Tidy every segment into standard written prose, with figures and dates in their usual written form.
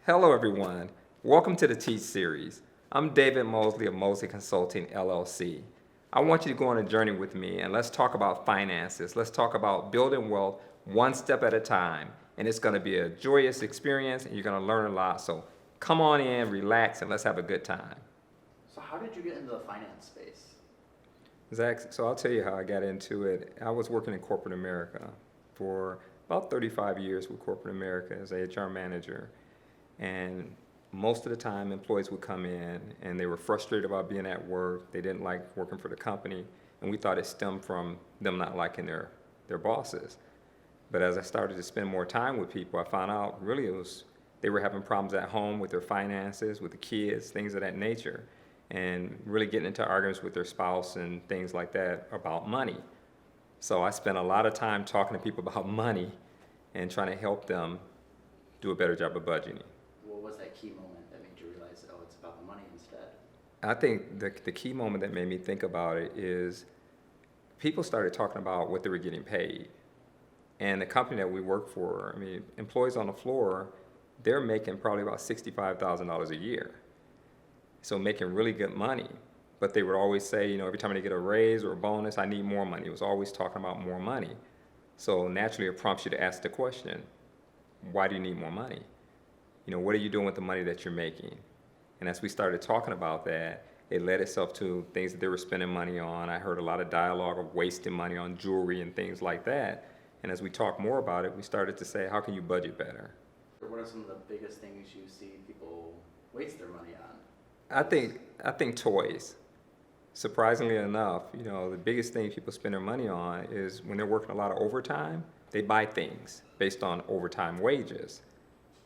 Hello, everyone. Welcome to the Teach Series. I'm David Mosley of Mosley Consulting, LLC. I want you to go on a journey with me and let's talk about finances. Let's talk about building wealth one step at a time. And it's going to be a joyous experience and you're going to learn a lot. So come on in, relax, and let's have a good time. So how did you get into the finance space? Zach, so I'll tell you how I got into it. I was working in corporate America for about 35 years with corporate America as a HR manager. And most of the time, employees would come in and they were frustrated about being at work. They didn't like working for the company. And we thought it stemmed from them not liking their bosses. But as I started to spend more time with people, I found out really they were having problems at home with their finances, with the kids, things of that nature, and really getting into arguments with their spouse and things like that about money. So I spent a lot of time talking to people about money and trying to help them do a better job of budgeting. What was that key moment that made you realize, oh, it's about the money instead? I think the key moment that made me think about it is people started talking about what they were getting paid. And the company that we work for, employees on the floor, they're making probably about $65,000 a year. So making really good money. But they would always say, every time they get a raise or a bonus, I need more money. It was always talking about more money. So naturally it prompts you to ask the question, why do you need more money? What are you doing with the money that you're making? And as we started talking about that, it led itself to things that they were spending money on. I heard a lot of dialogue of wasting money on jewelry and things like that. And as we talked more about it, we started to say, how can you budget better? What are some of the biggest things you see people waste their money on? I think toys. Surprisingly enough, the biggest thing people spend their money on is when they're working a lot of overtime, they buy things based on overtime wages.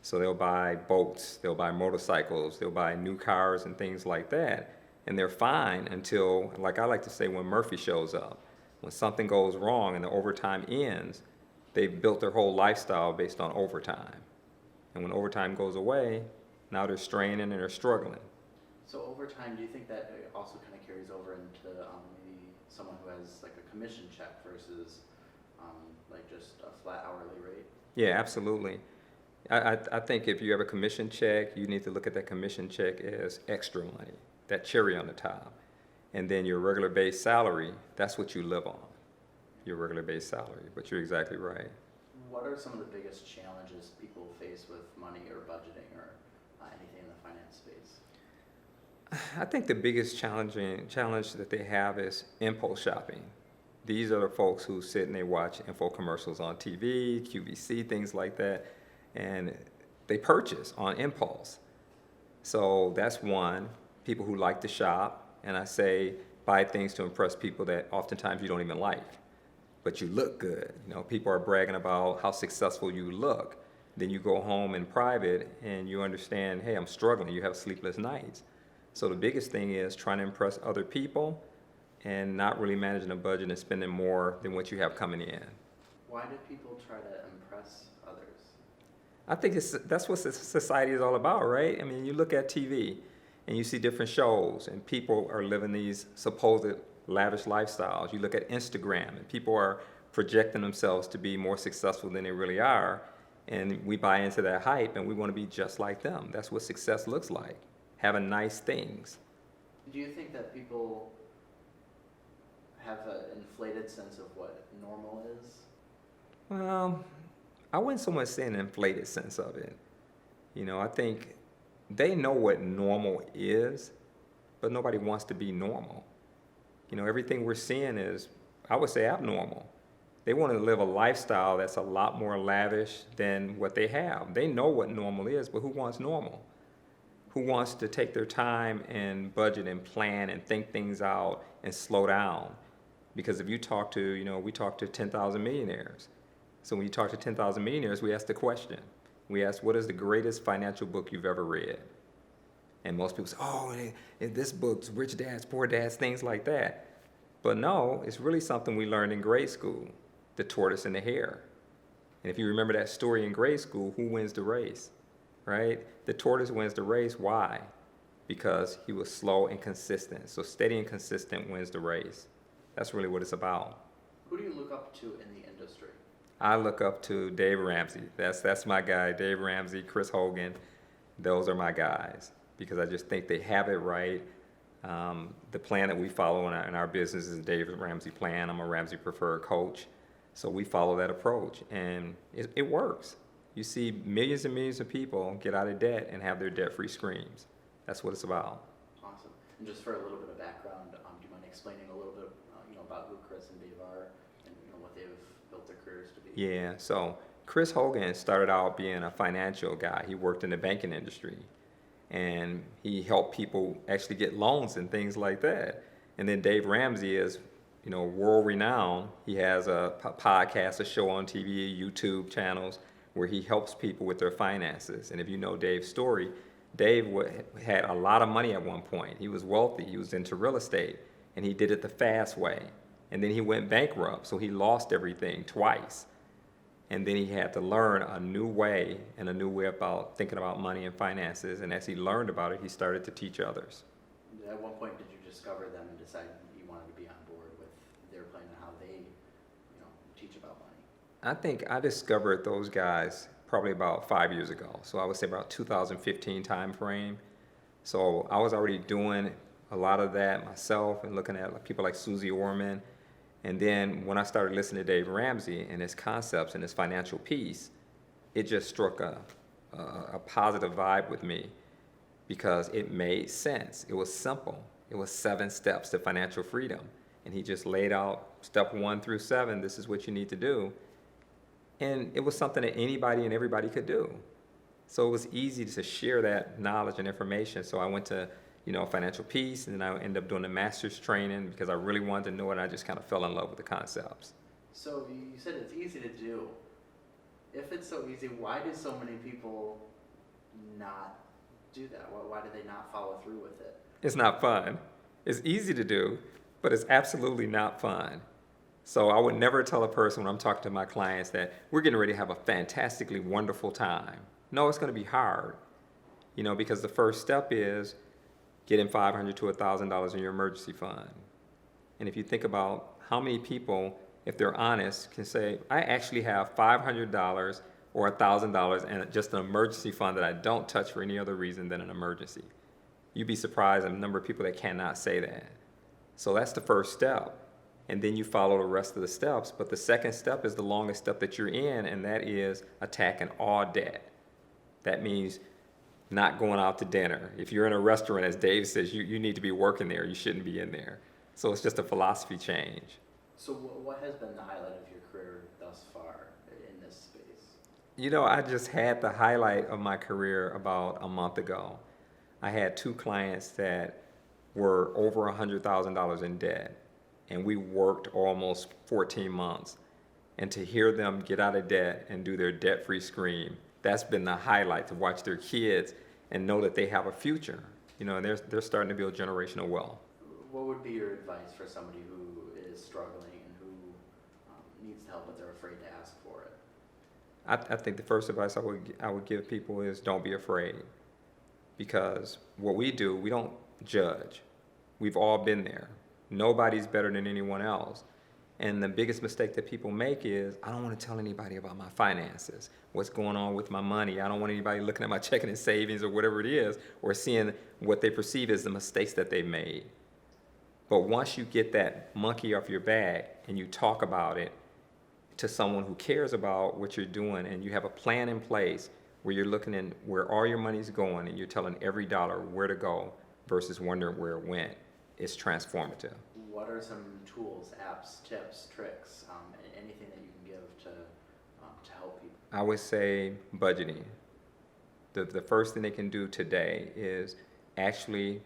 So they'll buy boats, they'll buy motorcycles, they'll buy new cars and things like that. And they're fine until, like I like to say, when Murphy shows up. When something goes wrong and the overtime ends, they've built their whole lifestyle based on overtime. And when overtime goes away, now they're straining and they're struggling. So over time, do you think that it also kind of carries over into maybe someone who has like a commission check versus like just a flat hourly rate? Yeah, absolutely. I think if you have a commission check, you need to look at that commission check as extra money, that cherry on the top. And then your regular base salary, that's what you live on, your regular base salary. But you're exactly right. What are some of the biggest challenges people face with money or budgeting or anything in the finance space? I think the biggest challenge that they have is impulse shopping. These are the folks who sit and they watch info commercials on TV, QVC, things like that, and they purchase on impulse. So that's one, people who like to shop, and I say buy things to impress people that oftentimes you don't even like, but you look good. People are bragging about how successful you look. Then you go home in private and you understand, hey, I'm struggling, you have sleepless nights. So the biggest thing is trying to impress other people and not really managing a budget and spending more than what you have coming in. Why do people try to impress others? I think that's what society is all about, right? You look at TV and you see different shows and people are living these supposed lavish lifestyles. You look at Instagram and people are projecting themselves to be more successful than they really are. And we buy into that hype and we want to be just like them. That's what success looks like, having nice things. Do you think that people have an inflated sense of what normal is? Well, I wouldn't so much say an inflated sense of it. I think they know what normal is, but nobody wants to be normal. Everything we're seeing is, I would say, abnormal. They want to live a lifestyle that's a lot more lavish than what they have. They know what normal is, but who wants normal? Who wants to take their time and budget and plan and think things out and slow down? Because if you talk to, we talk to 10,000 millionaires. So when you talk to 10,000 millionaires, we ask the question. We ask, what is the greatest financial book you've ever read? And most people say, oh, this book's Rich Dads, Poor Dads, things like that. But no, it's really something we learned in grade school, the tortoise and the hare. And if you remember that story in grade school, who wins the race, right? The tortoise wins the race. Why? Because he was slow and consistent. So steady and consistent wins the race. That's really what it's about. Who do you look up to in the industry? I look up to Dave Ramsey. That's my guy, Dave Ramsey, Chris Hogan. those are my guys because I just think they have it right. The plan that we follow in our business is a David Ramsey plan. I'm a Ramsey preferred coach. So we follow that approach, and it works. You see millions and millions of people get out of debt and have their debt-free screams. That's what it's about. Awesome. And just for a little bit of background, do you mind explaining a little bit, about who Chris and Dave are and what they've built their careers to be? Yeah. So Chris Hogan started out being a financial guy. He worked in the banking industry, and he helped people actually get loans and things like that. And then Dave Ramsey is, world renowned. He has a podcast, a show on TV, YouTube channels where he helps people with their finances. And if you know Dave's story, Dave had a lot of money at one point. He was wealthy. He was into real estate, and he did it the fast way. And then he went bankrupt, so he lost everything twice. And then he had to learn a new way about thinking about money and finances. And as he learned about it, he started to teach others. At what point did you discover them and decide you wanted to be on board with their plan and how they, teach about money? I think I discovered those guys probably about 5 years ago. So I would say about 2015 time frame. So I was already doing a lot of that myself and looking at people like Susie Orman. And then when I started listening to Dave Ramsey and his concepts and his financial piece, it just struck a positive vibe with me because it made sense. It was simple. It was 7 steps to financial freedom. And he just laid out step 1 through 7, this is what you need to do. And it was something that anybody and everybody could do. So it was easy to share that knowledge and information. So I went to financial peace, and then I ended up doing a master's training because I really wanted to know it, and I just kind of fell in love with the concepts. So you said it's easy to do. If it's so easy, why do so many people not do that? Why do they not follow through with it? It's not fun. It's easy to do, but it's absolutely not fun. So I would never tell a person when I'm talking to my clients that we're getting ready to have a fantastically wonderful time. No, it's going to be hard, because the first step is getting $500 to $1,000 in your emergency fund. And if you think about how many people, if they're honest, can say, I actually have $500 or $1,000 in just an emergency fund that I don't touch for any other reason than an emergency. You'd be surprised at the number of people that cannot say that. So that's the first step. And then you follow the rest of the steps. But the second step is the longest step that you're in, and that is attacking all debt. That means not going out to dinner. If you're in a restaurant, as Dave says, you need to be working there. You shouldn't be in there. So it's just a philosophy change. So what has been the highlight of your career thus far in this space? I just had the highlight of my career about a month ago. I had 2 clients that were over $100,000 in debt, and we worked almost 14 months. And to hear them get out of debt and do their debt-free scream, that's been the highlight, to watch their kids and know that they have a future. And they're starting to build generational wealth. What would be your advice for somebody who is struggling and who needs help but they're afraid to ask for it? I think the first advice I would give people is don't be afraid. Because what we do, we don't judge. We've all been there. Nobody's better than anyone else. And the biggest mistake that people make is, I don't want to tell anybody about my finances, what's going on with my money. I don't want anybody looking at my checking and savings or whatever it is, or seeing what they perceive as the mistakes that they made. But once you get that monkey off your back and you talk about it to someone who cares about what you're doing, and you have a plan in place where you're looking in where all your money's going and you're telling every dollar where to go versus wondering where it went, it's transformative. What are some tools, apps, tips, tricks, anything that you can give to help people? I would say budgeting. The first thing they can do today is actually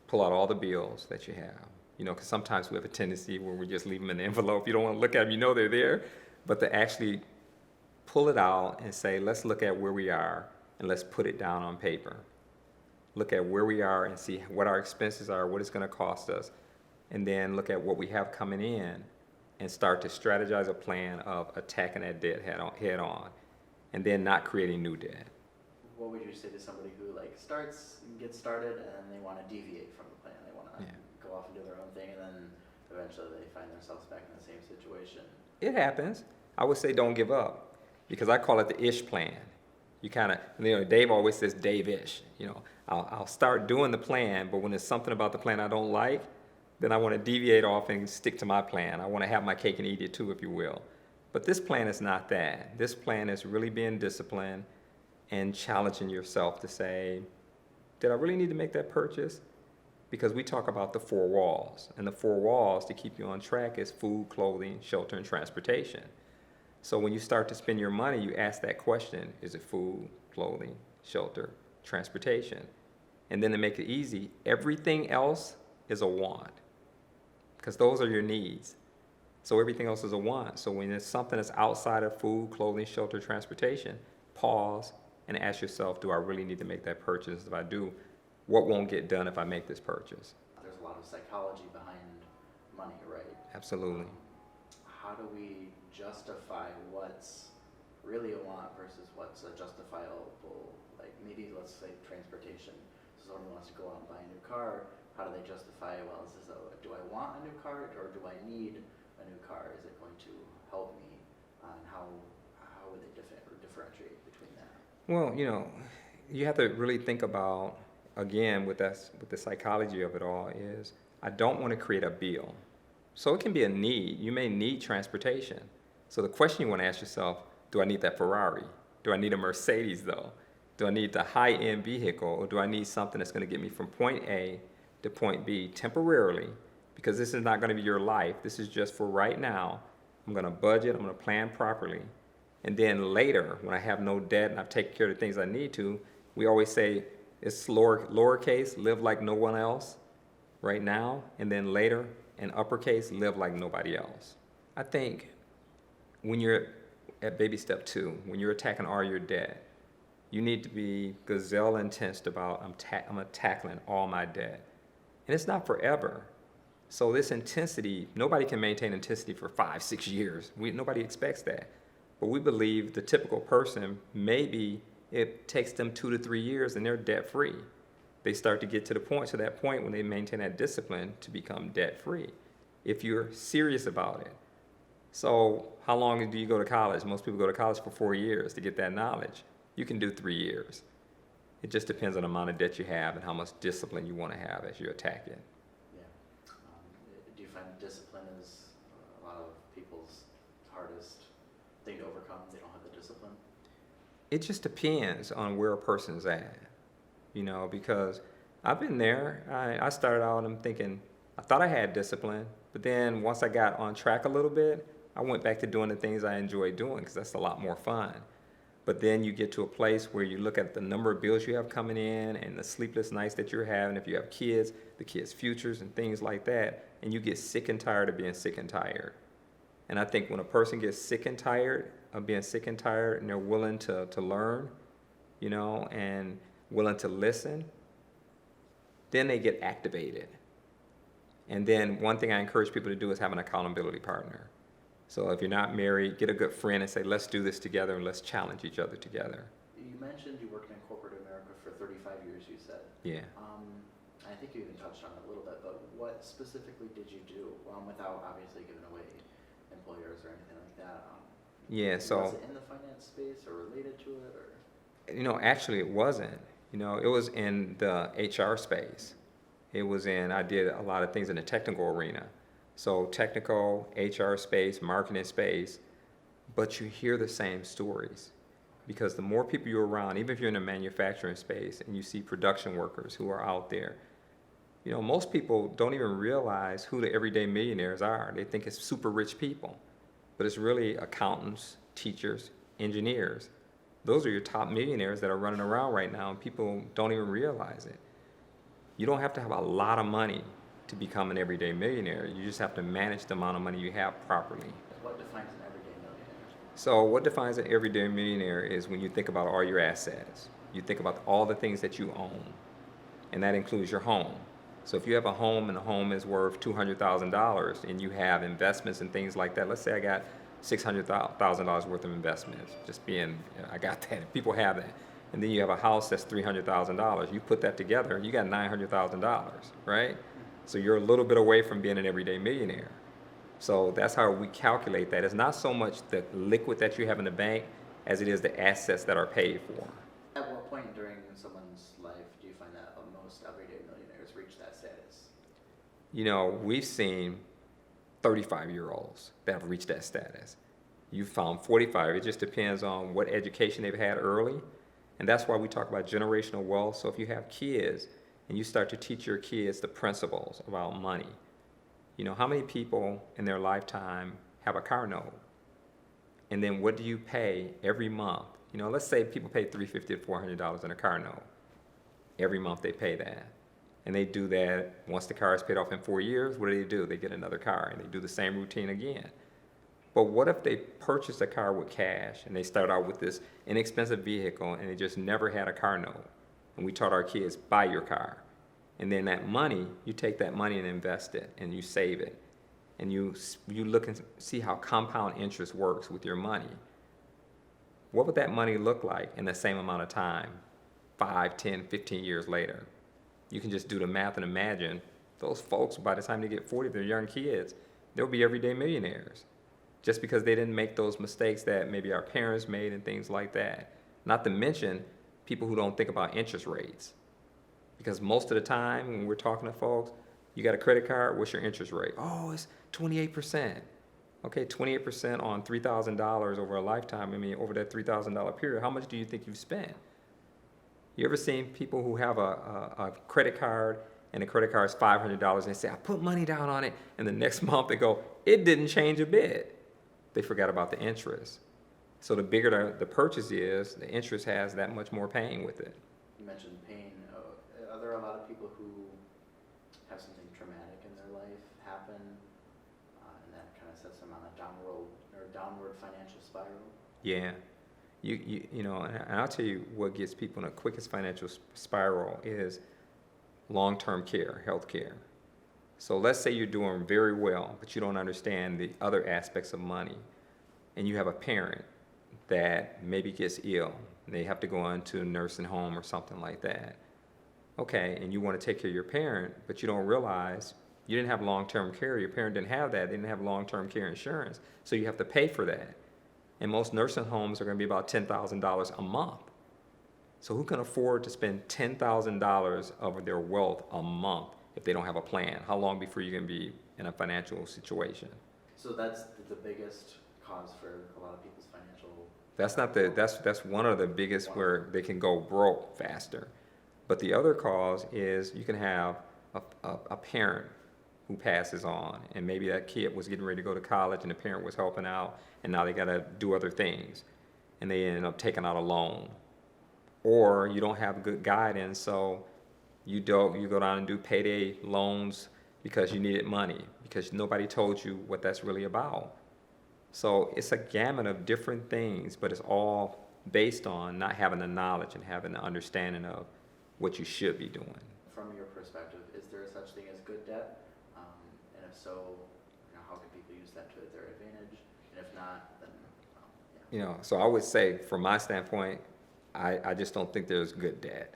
pull out all the bills that you have. Because sometimes we have a tendency where we just leave them in the envelope. You don't want to look at them, they're there. But to actually pull it out and say, let's look at where we are and let's put it down on paper. Look at where we are and see what our expenses are, what it's going to cost us. And then look at what we have coming in and start to strategize a plan of attacking that debt head on, and then not creating new debt. What would you say to somebody who gets started and they want to deviate from the plan? They want to go off and do their own thing, and then eventually they find themselves back in the same situation. It happens. I would say don't give up, because I call it the ish plan. You kind of, Dave always says Dave-ish. I'll start doing the plan, but when there's something about the plan I don't like, then I want to deviate off and stick to my plan. I want to have my cake and eat it too, if you will. But this plan is not that. This plan is really being disciplined and challenging yourself to say, did I really need to make that purchase? Because we talk about the 4 walls, and the 4 walls to keep you on track is food, clothing, shelter, and transportation. So when you start to spend your money, you ask that question, is it food, clothing, shelter, transportation? And then to make it easy, everything else is a want, because those are your needs. So everything else is a want. So when there's something that's outside of food, clothing, shelter, transportation, pause and ask yourself, do I really need to make that purchase? If I do, what won't get done if I make this purchase? There's a lot of psychology behind money, right? Absolutely. How do we justify what's really a want versus what's a justifiable, like maybe let's say transportation. So someone wants to go out and buy a new car. How do they justify, well, do I want a new car or do I need a new car? Is it going to help me? And how would they differentiate between that? Well, you have to really think about, again, with the psychology of it all is, I don't want to create a bill. So it can be a need. You may need transportation. So the question you want to ask yourself, do I need that Ferrari? Do I need a Mercedes though? Do I need the high-end vehicle, or do I need something that's going to get me from point A to point B temporarily? Because this is not going to be your life. This is just for right now. I'm going to budget, I'm going to plan properly. And then later, when I have no debt and I've taken care of the things I need to, we always say it's lowercase, live like no one else right now, and then later, in uppercase, live like nobody else. I think when you're at baby step 2, when you're attacking all your debt, you need to be gazelle intense about I'm tackling all my debt. And it's not forever. So this intensity, nobody can maintain intensity for 5-6 years. Nobody expects that. But we believe the typical person, maybe it takes them 2 to 3 years and they're debt free. They start to get to that point when they maintain that discipline to become debt free, if you're serious about it. So how long do you go to college? Most people go to college for 4 years to get that knowledge. You can do 3 years. It just depends on the amount of debt you have and how much discipline you want to have as you attack it. Yeah. Do you find discipline is a lot of people's hardest thing to overcome? They don't have the discipline? It just depends on where a person's at, because I've been there. I started out and I'm thinking, I thought I had discipline, but then once I got on track a little bit, I went back to doing the things I enjoy doing because that's a lot more fun. But then you get to a place where you look at the number of bills you have coming in and the sleepless nights that you're having. If you have kids, the kids' futures and things like that, and you get sick and tired of being sick and tired. And I think when a person gets sick and tired of being sick and tired and they're willing to learn, and willing to listen, then they get activated. And then one thing I encourage people to do is have an accountability partner. So if you're not married, get a good friend and say, let's do this together and let's challenge each other together. You mentioned you worked in corporate America for 35 years, you said. Yeah. I think you even touched on it a little bit, but what specifically did you do, without obviously giving away employers or anything like that? Yeah, so. Was it in the finance space or related to it? Or? Actually it wasn't. It was in the HR space. I did a lot of things in the technical arena. So technical, HR space, marketing space, but you hear the same stories. Because the more people you're around, even if you're in a manufacturing space and you see production workers who are out there, most people don't even realize who the everyday millionaires are. They think it's super rich people, but it's really accountants, teachers, engineers. Those are your top millionaires that are running around right now, and people don't even realize it. You don't have to have a lot of money to become an everyday millionaire. You just have to manage the amount of money you have properly. What defines an everyday millionaire? So what defines an everyday millionaire is when you think about all your assets. You think about all the things that you own, and that includes your home. So if you have a home and the home is worth $200,000 and you have investments and things like that, let's say I got $600,000 worth of investments, I got that, people have that. And then you have a house that's $300,000. You put that together, you got $900,000, right? So you're a little bit away from being an everyday millionaire. So that's how we calculate that. It's not so much the liquid that you have in the bank, as it is the assets that are paid for. At what point during someone's life do you find that most everyday millionaires reach that status? You know, we've seen 35-year-olds that have reached that status. You found 45. It just depends on what education they've had early. And that's why we talk about generational wealth. So if you have kids and you start to teach your kids the principles about money, you know, how many people in their lifetime have a car note? And then what do you pay every month? You know, let's say people pay $350 to $400 in a car note. Every month they pay that. And they do that once the car is paid off in 4 years. What do? They get another car and they do the same routine again. But what if they purchase a car with cash and they start out with this inexpensive vehicle and they just never had a car note? And we taught our kids, buy your car. And then that money, you take that money and invest it and you save it. And you look and see how compound interest works with your money. What would that money look like in the same amount of time, 5, 10, 15 years later? You can just do the math and imagine those folks, by the time they get 40, they're young kids, they'll be everyday millionaires. Just because they didn't make those mistakes that maybe our parents made and things like that. Not to mention people who don't think about interest rates. Because most of the time when we're talking to folks, you got a credit card, what's your interest rate? Oh, it's 28%. Okay, 28% on $3,000 over a lifetime. I mean, over that $3,000 period, how much do you think you've spent? You ever seen people who have a credit card and the credit card is $500 and they say, I put money down on it, and the next month they go, it didn't change a bit. They forgot about the interest. So the bigger the purchase is, the interest has that much more pain with it. You mentioned pain. Are there a lot of people who have something traumatic in their life happen, and that kind of sets them on a downward financial spiral? Yeah. You know, and I'll tell you what gets people in the quickest financial spiral is long-term care, health care. So let's say you're doing very well, but you don't understand the other aspects of money, and you have a parent that maybe gets ill, and they have to go into a nursing home or something like that. Okay, and you want to take care of your parent, but you don't realize you didn't have long-term care. Your parent didn't have that. They didn't have long-term care insurance, so you have to pay for that. And most nursing homes are going to be about $10,000 a month. So who can afford to spend $10,000 of their wealth a month if they don't have a plan? How long before you're going to be in a financial situation? So that's the biggest cause for a lot of people's financial. That's one of the biggest where they can go broke faster. But the other cause is you can have a parent who passes on, and maybe that kid was getting ready to go to college and the parent was helping out, and now they got to do other things, and they end up taking out a loan. Or you don't have good guidance, so you go down and do payday loans because you needed money, because nobody told you what that's really about. So it's a gamut of different things, but it's all based on not having the knowledge and having the understanding of what you should be doing. From your perspective, is there such thing as good debt? And if so, how can people use that to their advantage? And if not, then, yeah. You know, so I would say from my standpoint, I just don't think there's good debt.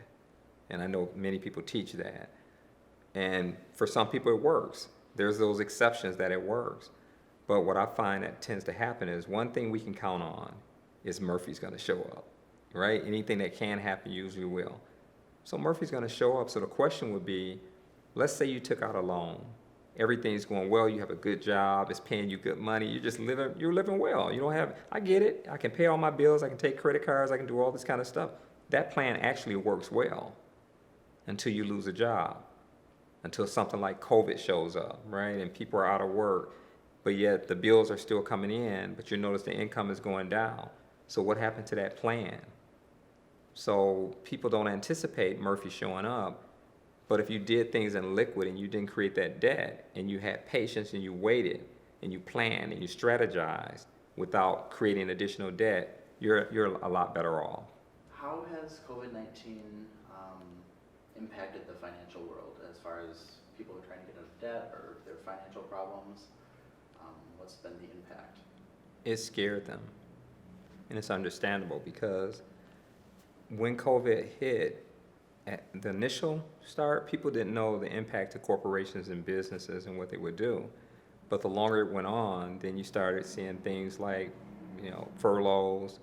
And I know many people teach that. And for some people it works. There's those exceptions that it works. But what I find that tends to happen is one thing we can count on is Murphy's going to show up, right? Anything that can happen usually will. So Murphy's going to show up. So the question would be, let's say you took out a loan. Everything's going well. You have a good job. It's paying you good money. You're living well. You don't have, I get it. I can pay all my bills. I can take credit cards. I can do all this kind of stuff. That plan actually works well until you lose a job, until something like COVID shows up, right? And people are out of work, but yet the bills are still coming in, but you notice the income is going down. So what happened to that plan? So people don't anticipate Murphy showing up, but if you did things in liquid and you didn't create that debt and you had patience and you waited and you planned and you strategized without creating additional debt, you're a lot better off. How has COVID-19 impacted the financial world as far as people who are trying to get out of debt or their financial problems? What's been the impact? It scared them, and it's understandable because when COVID hit, at the initial start, people didn't know the impact to corporations and businesses and what they would do. But the longer it went on, then you started seeing things like, furloughs,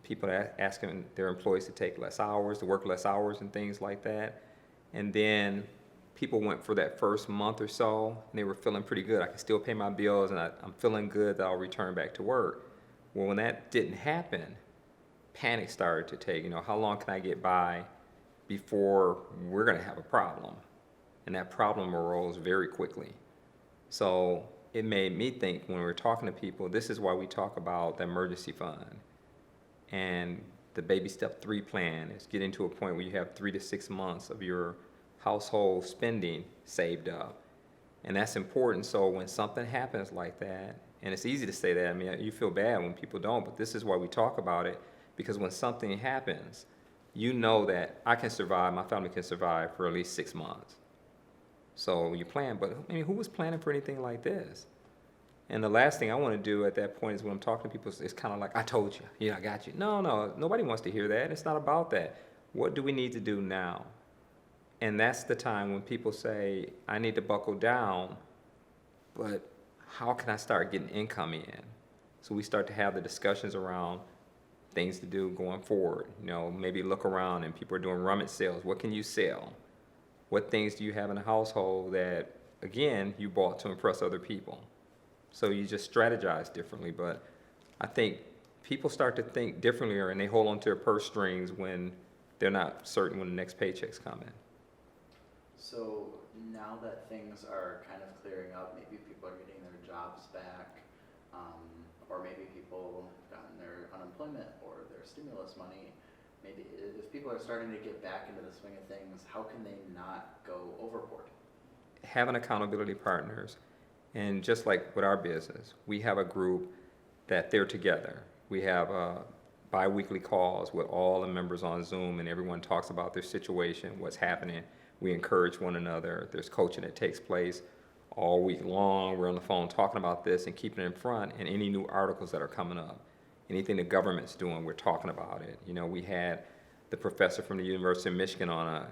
people asking their employees to take less hours, to work less hours and things like that. And then people went for that first month or so, and they were feeling pretty good. I can still pay my bills, and I'm feeling good that I'll return back to work. Well, when that didn't happen, panic started to take, how long can I get by before we're going to have a problem? And that problem arose very quickly. So it made me think, when we're talking to people, this is why we talk about the emergency fund. And the baby step 3 plan is getting to a point where you have 3 to 6 months of your household spending saved up. And that's important. So when something happens like that, and it's easy to say that, I mean, you feel bad when people don't, but this is why we talk about it, because when something happens, you know that I can survive, my family can survive for at least 6 months. So you plan, but I mean, who was planning for anything like this? And the last thing I want to do at that point is, when I'm talking to people, it's kind of like, I told you, yeah, I got you. No, nobody wants to hear that. It's not about that. What do we need to do now? And that's the time when people say, I need to buckle down, but how can I start getting income in? So we start to have the discussions around things to do going forward. Maybe look around and people are doing rummage sales. What can you sell? What things do you have in the household that, again, you bought to impress other people? So you just strategize differently. But I think people start to think differently, and they hold on to their purse strings when they're not certain when the next paycheck's coming. So now that things are kind of clearing up, maybe people are getting their jobs back, or maybe people have gotten their unemployment or their stimulus money. Maybe if people are starting to get back into the swing of things, how can they not go overboard? Having accountability partners, and just like with our business, we have a group that they're together. We have bi-weekly calls with all the members on Zoom, and everyone talks about their situation, what's happening. We encourage one another. There's coaching that takes place all week long. We're on the phone talking about this and keeping it in front, and any new articles that are coming up. Anything the government's doing, we're talking about it. We had the professor from the University of Michigan on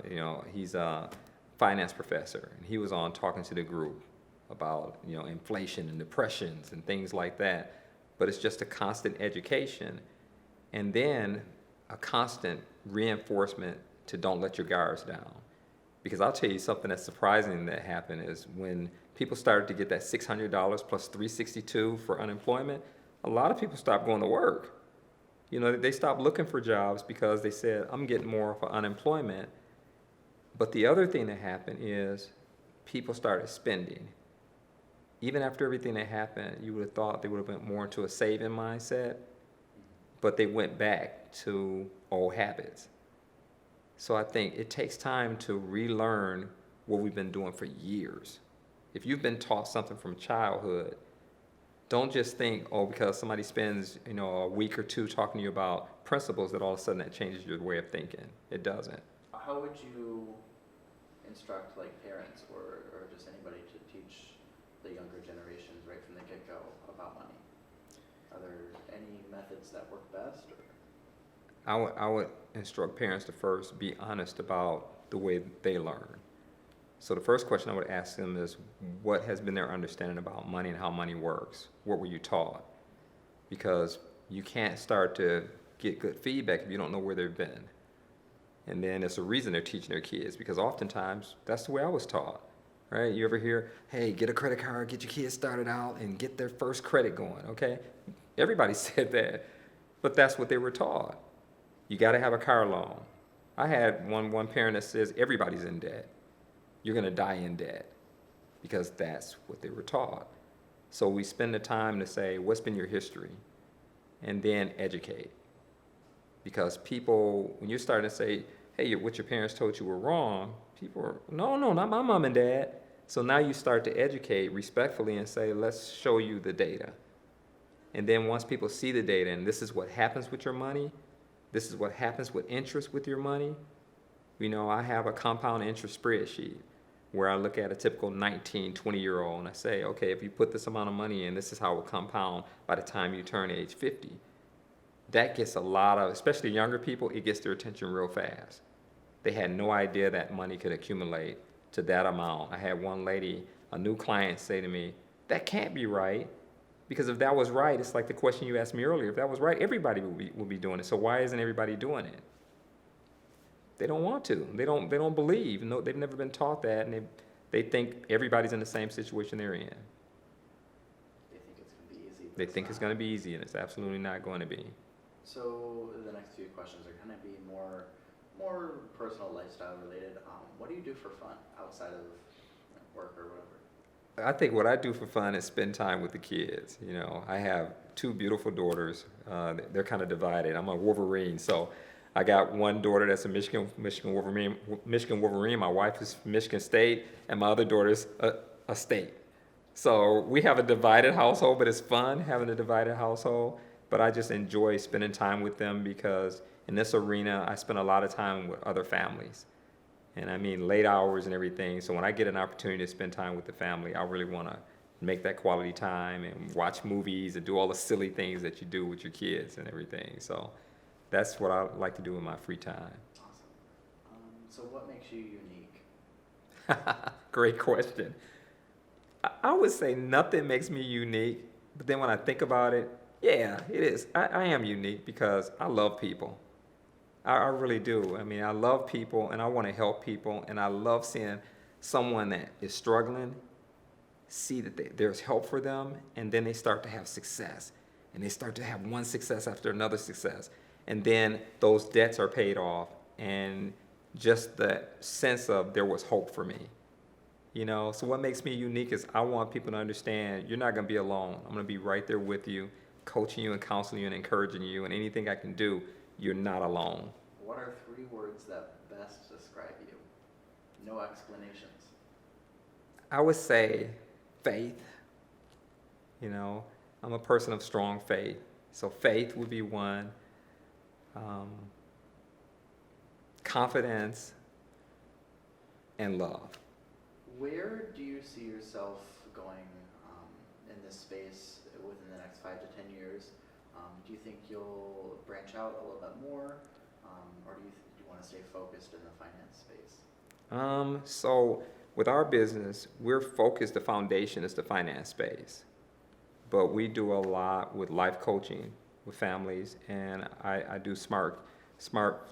he's a finance professor, and he was on talking to the group about, inflation and depressions and things like that. But it's just a constant education, and then a constant reinforcement to don't let your guards down. Because I'll tell you something that's surprising that happened is when people started to get that $600 plus $362 for unemployment, a lot of people stopped going to work. They stopped looking for jobs because they said, I'm getting more for unemployment. But the other thing that happened is people started spending. Even after everything that happened, you would have thought they would have went more into a saving mindset, but they went back to old habits. So I think it takes time to relearn what we've been doing for years. If you've been taught something from childhood, don't just think, because somebody spends, a week or two talking to you about principles, that all of a sudden that changes your way of thinking. It doesn't. How would you instruct parents or just anybody to teach the younger generations right from the get-go about money? Are there any methods that work best? I would instruct parents to first be honest about the way they learn. So the first question I would ask them is, what has been their understanding about money and how money works? What were you taught? Because you can't start to get good feedback if you don't know where they've been. And then there's a reason they're teaching their kids, because oftentimes that's the way I was taught, right? You ever hear, hey, get a credit card, get your kids started out and get their first credit going, okay? Everybody said that, but that's what they were taught. You got to have a car loan. I had one parent that says everybody's in debt. You're going to die in debt, because that's what they were taught. So we spend the time to say, what's been your history? And then educate. Because people, when you're starting to say, hey, what your parents told you were wrong, people are, no, not my mom and dad. So now you start to educate respectfully and say, let's show you the data. And then once people see the data, and this is what happens with your money, this is what happens with interest with your money. I have a compound interest spreadsheet where I look at a typical 19, 20-year-old and I say, okay, if you put this amount of money in, this is how it will compound by the time you turn age 50. That gets a lot of, especially younger people, it gets their attention real fast. They had no idea that money could accumulate to that amount. I had one lady, a new client, say to me, that can't be right, Because if that was right, it's like the question you asked me earlier. If that was right, everybody would be doing it. So why isn't everybody doing it? They don't want to. They don't believe. No, they've never been taught that, and they think everybody's in the same situation they're in. They think it's going to be easy. They think it's going to be easy, and it's absolutely not going to be. So the next few questions are going to be more personal lifestyle related. What do you do for fun outside of work or whatever? I think what I do for fun is spend time with the kids. You know, I have two beautiful daughters. They're kind of divided. I'm a Wolverine, so I got one daughter that's a Michigan Wolverine. My wife is from Michigan State, and my other daughter's a State. So we have a divided household, but it's fun having a divided household. But I just enjoy spending time with them because in this arena, I spend a lot of time with other families. And I mean late hours and everything. So when I get an opportunity to spend time with the family, I really want to make that quality time and watch movies and do all the silly things that you do with your kids and everything. So that's what I like to do in my free time. Awesome. So what makes you unique? Great question. I would say nothing makes me unique, but then when I think about it, yeah, it is. I am unique because I love people. I really do. I mean, I love people and I want to help people, and I love seeing someone that is struggling, see that there's help for them, and then they start to have success. And they start to have one success after another success. And then those debts are paid off, and just the sense of there was hope for me. You know, so what makes me unique is I want people to understand you're not going to be alone. I'm going to be right there with you, coaching you and counseling you and encouraging you, and anything I can do, you're not alone. What are 3 words that best describe you? No explanations. I would say faith. You know, I'm a person of strong faith. So faith would be one. Confidence and love. Where do you see yourself going in this space within the next 5 to 10 years? Do you think you'll branch out a little bit more, or do you want to stay focused in the finance space? So with our business, we're focused, the foundation is the finance space. But we do a lot with life coaching with families, and I do smart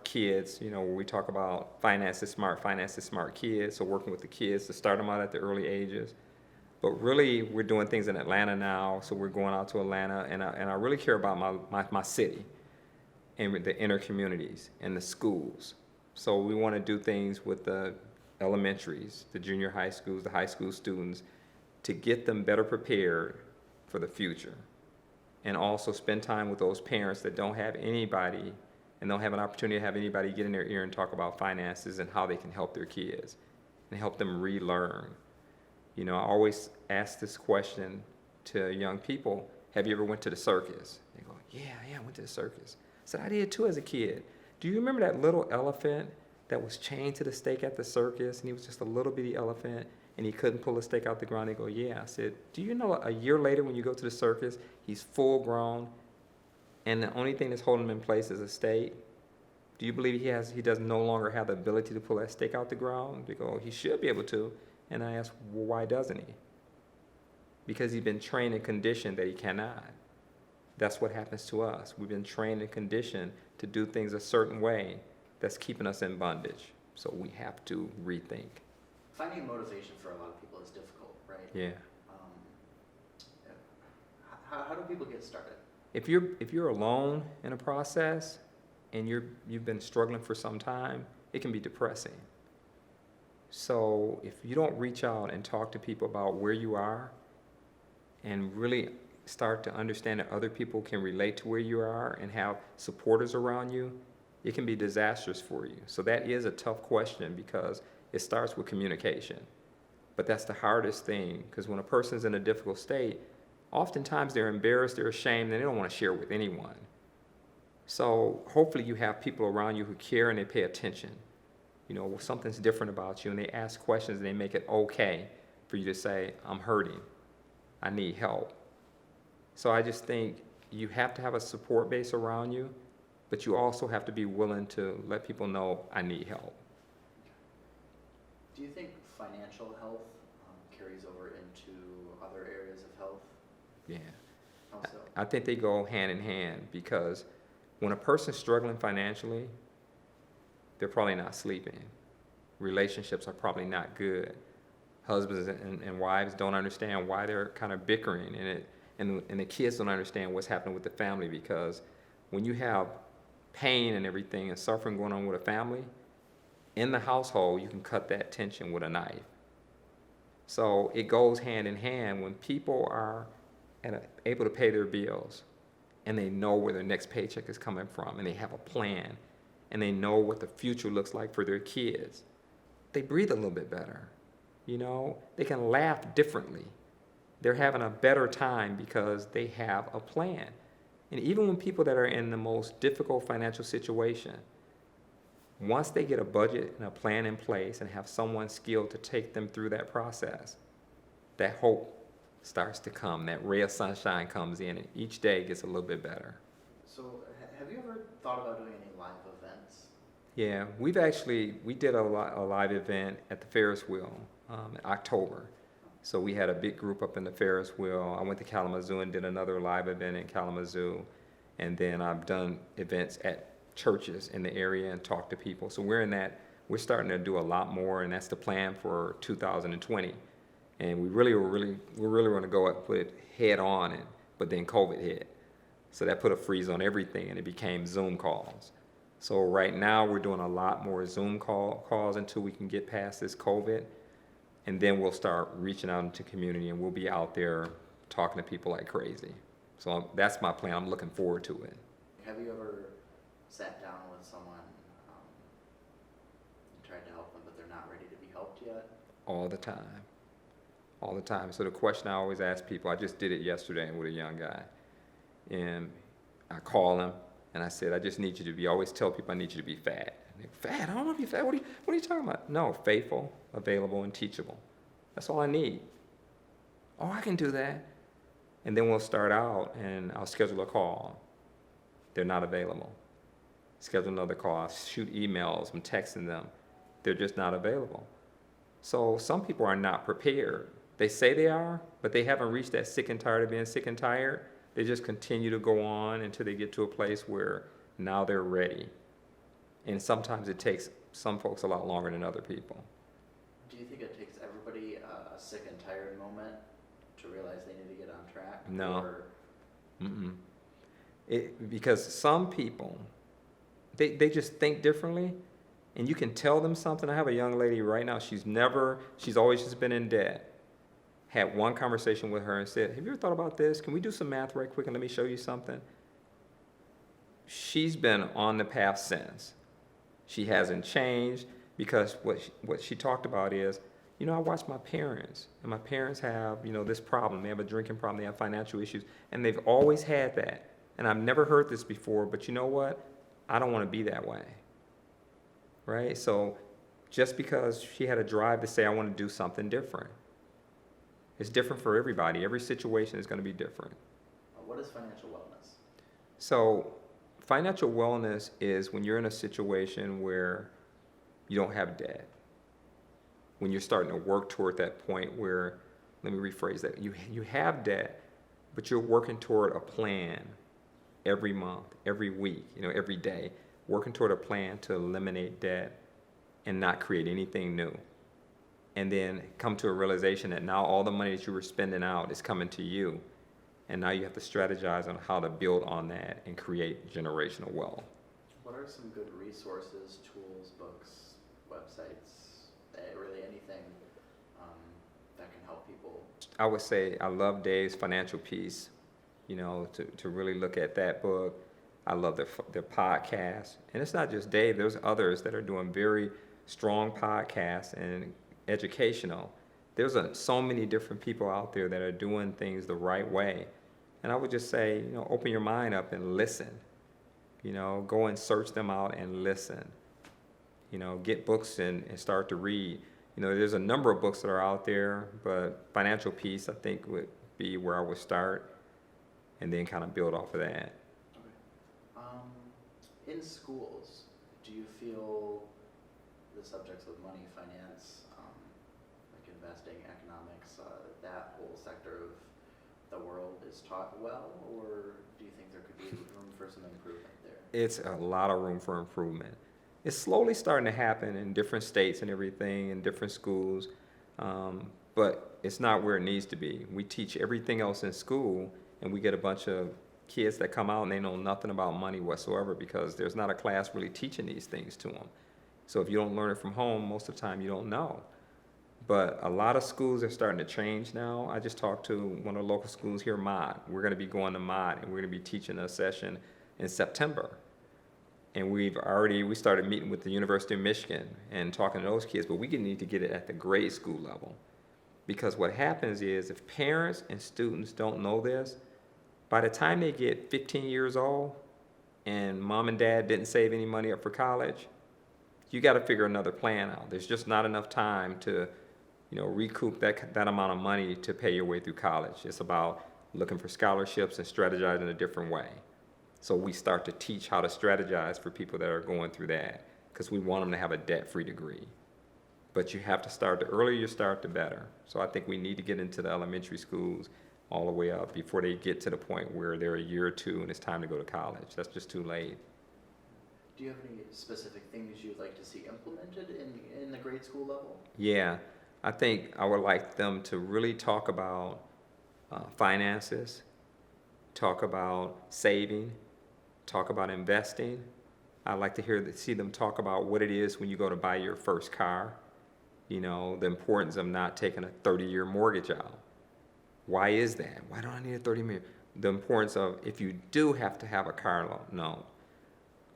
kids, you know, where we talk about finance is smart kids, so working with the kids to start them out at the early ages. But really, we're doing things in Atlanta now, so we're going out to Atlanta, and I really care about my city and the inner communities and the schools. So we want to do things with the elementaries, the junior high schools, the high school students, to get them better prepared for the future. And also spend time with those parents that don't have anybody and don't have an opportunity to have anybody get in their ear and talk about finances and how they can help their kids and help them relearn. You know, I always ask this question to young people: have you ever went to the circus? They go, yeah, I went to the circus. I said, I did too as a kid. Do you remember that little elephant that was chained to the stake at the circus, and he was just a little bitty elephant, and he couldn't pull the stake out the ground? They go, yeah. I said, do you know a year later when you go to the circus, he's full grown, and the only thing that's holding him in place is a stake? Do you believe he does no longer have the ability to pull that stake out the ground? They go, he should be able to. And I asked, well, why doesn't he? Because he's been trained and conditioned that he cannot. That's what happens to us. We've been trained and conditioned to do things a certain way that's keeping us in bondage. So we have to rethink. Finding motivation for a lot of people is difficult, right? Yeah. How do people get started? If you're alone in a process and you've been struggling for some time, it can be depressing. So if you don't reach out and talk to people about where you are and really start to understand that other people can relate to where you are and have supporters around you, it can be disastrous for you. So that is a tough question because it starts with communication. But that's the hardest thing, because when a person's in a difficult state, oftentimes they're embarrassed, they're ashamed, and they don't want to share with anyone. So hopefully you have people around you who care and they pay attention. You know, something's different about you, and they ask questions and they make it okay for you to say, I'm hurting, I need help. So I just think you have to have a support base around you, but you also have to be willing to let people know, I need help. Do you think financial health carries over into other areas of health? Yeah. How so? I think they go hand in hand because when a person's struggling financially, they're probably not sleeping. Relationships are probably not good. Husbands and wives don't understand why they're kind of bickering, and the kids don't understand what's happening with the family, because when you have pain and everything and suffering going on with a family, in the household, you can cut that tension with a knife. So it goes hand in hand when people are able to pay their bills and they know where their next paycheck is coming from and they have a plan and they know what the future looks like for their kids. They breathe a little bit better. You know, they can laugh differently. They're having a better time because they have a plan. And even when people that are in the most difficult financial situation, once they get a budget and a plan in place and have someone skilled to take them through that process, that hope starts to come, that ray of sunshine comes in, and each day gets a little bit better. So have you ever thought about doing any live events? Yeah, we did a live event at the Ferris wheel in October. So we had a big group up in the Ferris wheel. I went to Kalamazoo and did another live event in Kalamazoo. And then I've done events at churches in the area and talked to people. So we're starting to do a lot more, and that's the plan for 2020. And we really want to go up and put it head on, but then COVID hit. So that put a freeze on everything, and it became Zoom calls. So right now we're doing a lot more Zoom calls until we can get past this COVID. And then we'll start reaching out into community, and we'll be out there talking to people like crazy. So that's my plan. I'm looking forward to it. Have you ever sat down with someone and tried to help them, but they're not ready to be helped yet? All the time. All the time. So the question I always ask people, I just did it yesterday with a young guy. And I call him, and I said, I just need you to be, I always tell people I need you to be fat. Fat? I don't want to be fat. What are you talking about? No, faithful, available, and teachable. That's all I need. Oh, I can do that. And then we'll start out, and I'll schedule a call. They're not available. Schedule another call. I'll shoot emails. I'm texting them. They're just not available. So some people are not prepared. They say they are, but they haven't reached that sick and tired of being sick and tired. They just continue to go on until they get to a place where now they're ready. And sometimes it takes some folks a lot longer than other people. Do you think it takes everybody a sick and tired moment to realize they need to get on track? No. Or Because some people, they just think differently, and you can tell them something. I have a young lady right now, she's always just been in debt. Had one conversation with her and said, have you ever thought about this? Can we do some math right quick and let me show you something? She's been on the path since. She hasn't changed, because what she talked about is, I watch my parents, and my parents have, this problem. They have a drinking problem, they have financial issues, and they've always had that. And I've never heard this before, but you know what? I don't want to be that way, right? So just because she had a drive to say, I want to do something different. It's different for everybody. Every situation is going to be different. what is financial wellness? So financial wellness is when you're in a situation where you don't have debt, when you're starting to work toward that point where, let me rephrase that, you have debt, but you're working toward a plan every month, every week, every day, working toward a plan to eliminate debt and not create anything new. And then come to a realization that now all the money that you were spending out is coming to you. And now you have to strategize on how to build on that and create generational wealth. What are some good resources, tools, books, websites, really anything that can help people? I would say I love Dave's Financial Peace, to really look at that book. I love their podcast. And it's not just Dave, there's others that are doing very strong podcasts and educational. There's so many different people out there that are doing things the right way. And I would just say, open your mind up and listen. Go and search them out and listen. Get books and start to read. There's a number of books that are out there, but Financial Peace, I think, would be where I would start and then kind of build off of that. Okay. In schools, do you feel the subjects of money, finance, like investing, economics, that whole sector of the world is taught well, or do you think there could be room for some improvement there? It's a lot of room for improvement. It's slowly starting to happen in different states and everything, in different schools, but it's not where it needs to be. We teach everything else in school, and we get a bunch of kids that come out and they know nothing about money whatsoever because there's not a class really teaching these things to them. So if you don't learn it from home, most of the time you don't know. But a lot of schools are starting to change now. I just talked to one of the local schools here, Mod. We're going to be going to Mod, and we're going to be teaching a session in September. And we started meeting with the University of Michigan and talking to those kids, but we need to get it at the grade school level. Because what happens is if parents and students don't know this, by the time they get 15 years old and mom and dad didn't save any money up for college, you got to figure another plan out. There's just not enough time to, recoup that amount of money to pay your way through college. It's about looking for scholarships and strategizing a different way. So we start to teach how to strategize for people that are going through that because we want them to have a debt-free degree. But you have to start, the earlier you start, the better. So I think we need to get into the elementary schools all the way up before they get to the point where they're a year or two and it's time to go to college. That's just too late. Do you have any specific things you'd like to see implemented in the grade school level? Yeah, I think I would like them to really talk about finances, talk about saving, talk about investing. I'd like to see them talk about what it is when you go to buy your first car, the importance of not taking a 30-year mortgage out. Why is that? Why don't I need a 30-year? The importance of if you do have to have a car loan,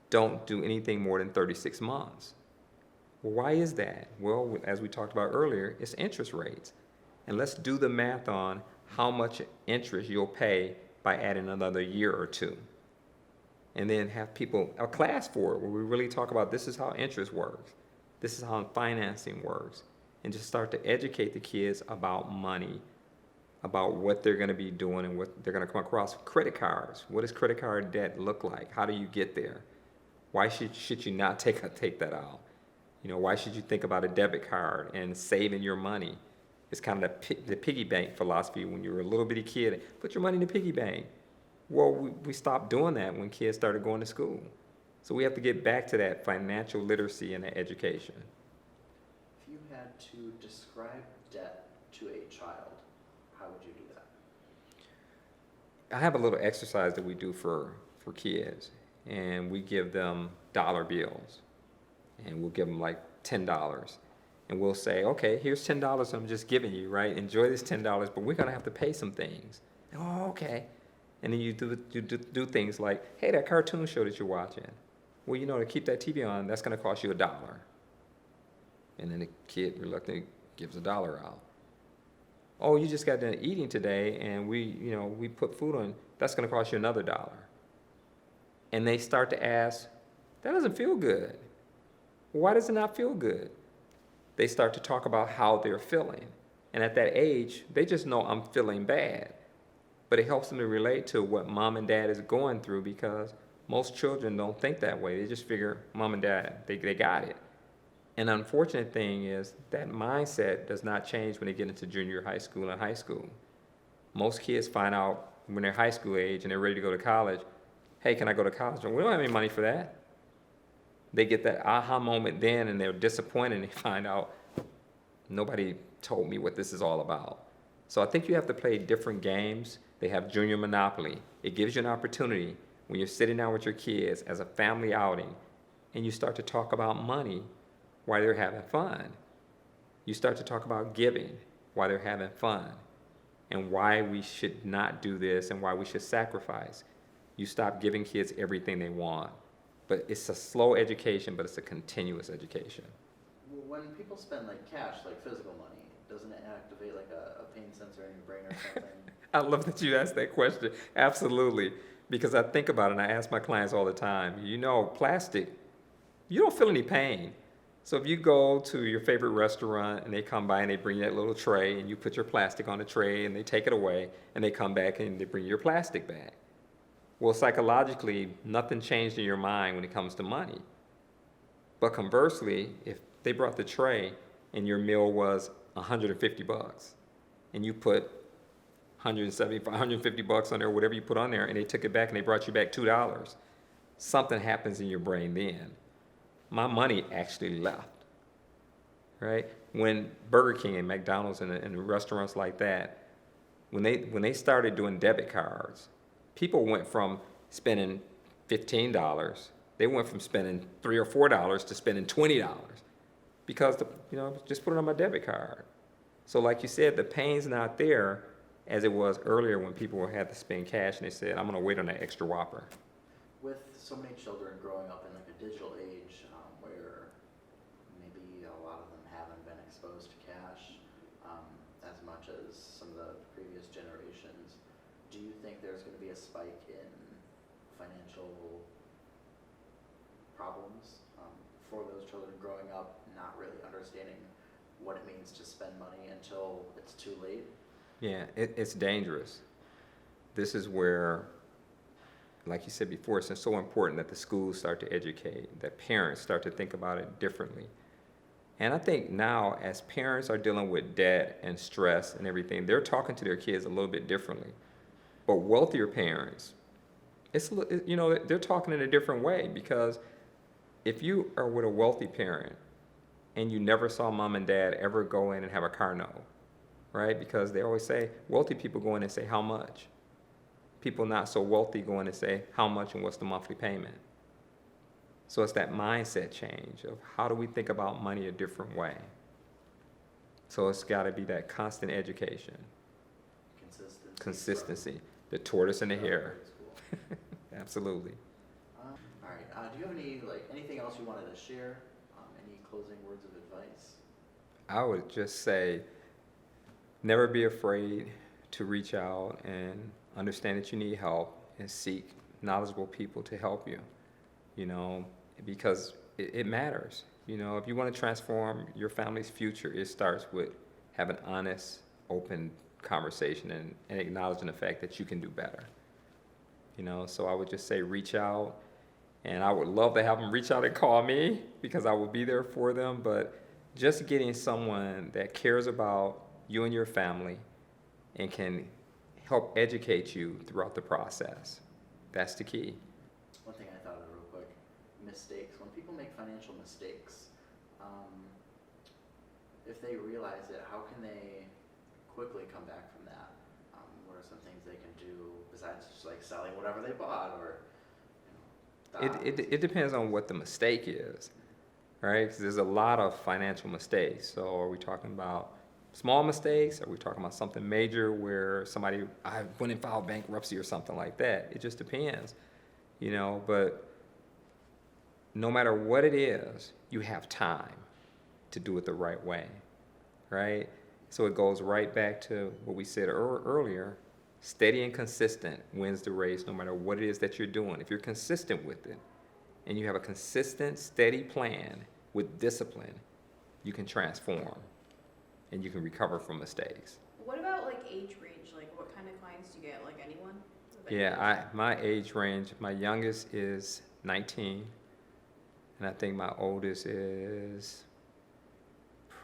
don't do anything more than 36 months. Well, why is that? Well, as we talked about earlier, it's interest rates. And let's do the math on how much interest you'll pay by adding another year or two. And then have a class for it where we really talk about this is how interest works. This is how financing works. And just start to educate the kids about money, about what they're going to be doing and what they're going to come across. Credit cards. What does credit card debt look like? How do you get there? Why should you not take that out? Why should you think about a debit card and saving your money? It's kind of the piggy bank philosophy. When you were a little bitty kid, put your money in the piggy bank. Well, we stopped doing that when kids started going to school. So we have to get back to that financial literacy and that education. If you had to describe debt to a child, how would you do that? I have a little exercise that we do for kids, and we give them dollar bills, and we'll give them like $10, and we'll say, okay, here's $10 I'm just giving you, right? Enjoy this $10, but we're gonna have to pay some things. Oh, okay. And then you do things like, hey, that cartoon show that you're watching, well, to keep that TV on, that's gonna cost you $1. And then the kid reluctantly gives $1 out. Oh, you just got done eating today, and we put food on, that's gonna cost you another $1. And they start to ask, that doesn't feel good. Why does it not feel good? They start to talk about how they're feeling. And at that age, they just know I'm feeling bad. But it helps them to relate to what mom and dad is going through because most children don't think that way. They just figure mom and dad, they got it. And the unfortunate thing is that mindset does not change when they get into junior high school and high school. Most kids find out when they're high school age and they're ready to go to college, hey, can I go to college? We don't have any money for that. They get that aha moment then and they're disappointed and they find out nobody told me what this is all about. So I think you have to play different games. They have Junior Monopoly. It gives you an opportunity when you're sitting down with your kids as a family outing and you start to talk about money while they're having fun. You start to talk about giving while they're having fun and why we should not do this and why we should sacrifice. You stop giving kids everything they want. But it's a slow education, but it's a continuous education. When people spend like cash, like physical money, doesn't it activate like a pain sensor in your brain or something? I love that you asked that question. Absolutely. Because I think about it and I ask my clients all the time, plastic, you don't feel any pain. So if you go to your favorite restaurant and they come by and they bring you that little tray and you put your plastic on the tray and they take it away and they come back and they bring your plastic back. Well, psychologically, nothing changed in your mind when it comes to money. But conversely, if they brought the tray and your meal was $150 and you put $175, $150 on there, whatever you put on there, and they took it back and they brought you back $2. Something happens in your brain then. My money actually left, right? When Burger King and McDonald's and restaurants like that, when they started doing debit cards, people went from spending $15, they went from spending $3 or $4 to spending $20 because just put it on my debit card. So like you said, the pain's not there as it was earlier when people had to spend cash and they said, I'm gonna wait on that extra Whopper. With so many children growing up in like a digital age, where maybe a lot of them haven't been exposed to cash as much as some of the previous generations, do you think there's going to be a spike in financial problems for those children growing up, not really understanding what it means to spend money until it's too late? Yeah, it's dangerous. This is where, like you said before, it's so important that the schools start to educate, that parents start to think about it differently. And I think now, as parents are dealing with debt and stress and everything, they're talking to their kids a little bit differently. But wealthier parents, they're talking in a different way, because if you are with a wealthy parent and you never saw mom and dad ever go in and have a car note, right? Because they always say, wealthy people go in and say, how much? People not so wealthy go in and say, how much and what's the monthly payment? So it's that mindset change of how do we think about money a different way? So it's got to be that constant education. Consistency. The tortoise and the hare. Absolutely. All right. Do you have anything else you wanted to share? Any closing words of advice? I would just say, never be afraid to reach out and understand that you need help and seek knowledgeable people to help you, because it matters. If you want to transform your family's future, it starts with having honest, open conversation and acknowledging the fact that you can do better. So I would just say reach out, and I would love to have them reach out and call me because I will be there for them, but just getting someone that cares about you and your family and can help educate you throughout the process. That's the key. One thing I thought of real quick, mistakes. When people make financial mistakes, if they realize it, how can they quickly come back from that? What are some things they can do besides just like selling whatever they bought or, It depends on what the mistake is, right? Because there's a lot of financial mistakes. So are we talking about small mistakes? Are we talking about something major where I went and filed bankruptcy or something like that? It just depends, but no matter what it is, you have time to do it the right way, right? So it goes right back to what we said earlier, steady and consistent wins the race no matter what it is that you're doing. If you're consistent with it and you have a consistent, steady plan with discipline, you can transform. And you can recover from mistakes. What about age range? What kind of clients do you get? Anyone? Yeah, my age range, my youngest is 19, and I think my oldest is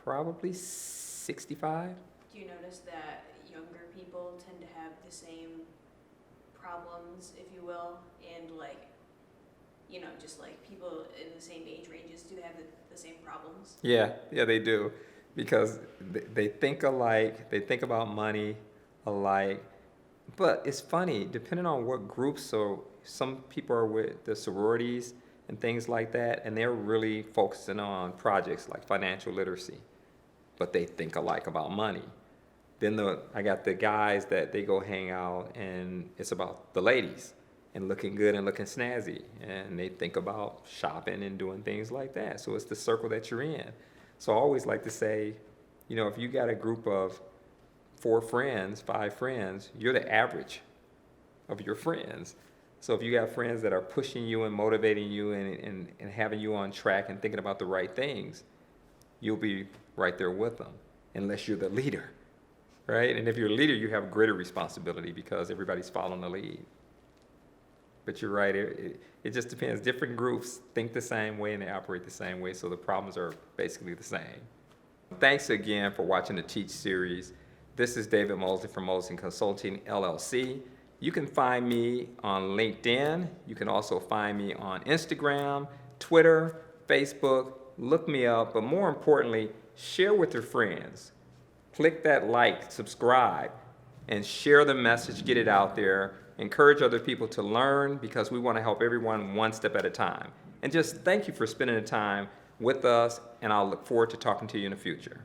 probably 65. Do you notice that younger people tend to have the same problems, if you will, and just people in the same age ranges, do they have the same problems? Yeah, they do. Because they think alike, they think about money alike. But it's funny, depending on what groups, so some people are with the sororities and things like that, and they're really focusing on projects like financial literacy, but they think alike about money. Then I got the guys that they go hang out, and it's about the ladies and looking good and looking snazzy, and they think about shopping and doing things like that. So it's the circle that you're in. So I always like to say, if you got a group of 4 friends, 5 friends, you're the average of your friends. So if you got friends that are pushing you and motivating you and having you on track and thinking about the right things, you'll be right there with them, unless you're the leader, right? And if you're a leader, you have greater responsibility because everybody's following the lead. But you're right, it just depends. Different groups think the same way and they operate the same way, so the problems are basically the same. Thanks again for watching the Teach series. This is David Mosley from Mosley Consulting, LLC. You can find me on LinkedIn. You can also find me on Instagram, Twitter, Facebook. Look me up, but more importantly, share with your friends. Click that like, subscribe, and share the message, get it out there. Encourage other people to learn because we want to help everyone one step at a time. And just thank you for spending the time with us, and I'll look forward to talking to you in the future.